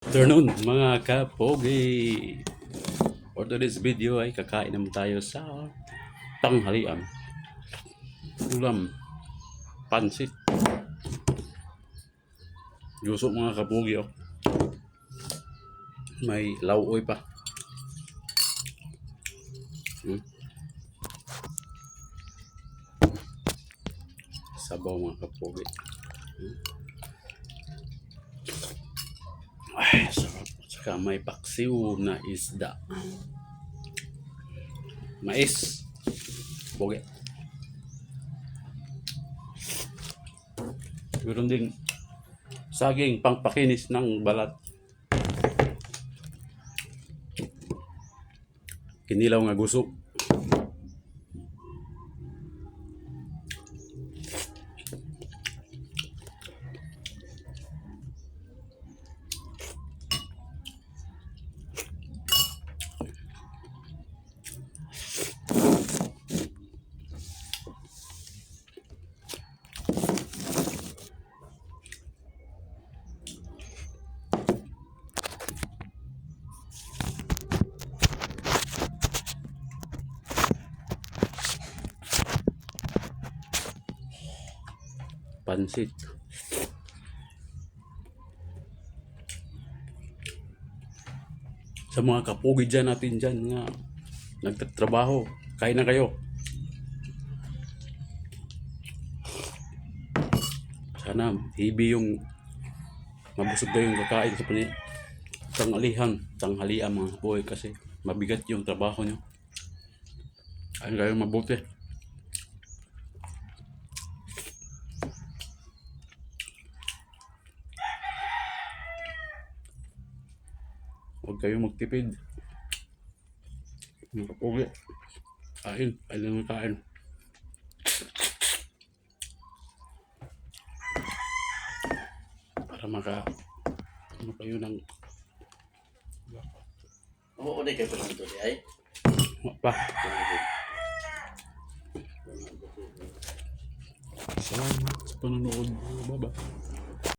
Afternoon mga kapogi. For today's video ay kakain naman tayo sa tanghalian. Ulam, pansit. Gusto mga kapogi oh. May lauoy pa. Sabaw mga kapogi. Ay, sarap. Saka may paksiw na isda. Mais. Pogi. Meron ding saging pangpakinis ng balat. Kinilaw nga guso. Pansit. Sa mga kapogi dyan natin dyan nga nagtatrabaho, kain na kayo. Sana hibi yung mabusog kayo yung kakain sa tanghalian mga kapogi kasi mabigat yung trabaho nyo. Kain kayo mabuti. Huwag kayong magtipid. Mga kapogi. Kain lang kain. Para ano kayo ng Oo, ulit kayo pa lang ito ay. pa. Salamat sa panonood. Bye-bye.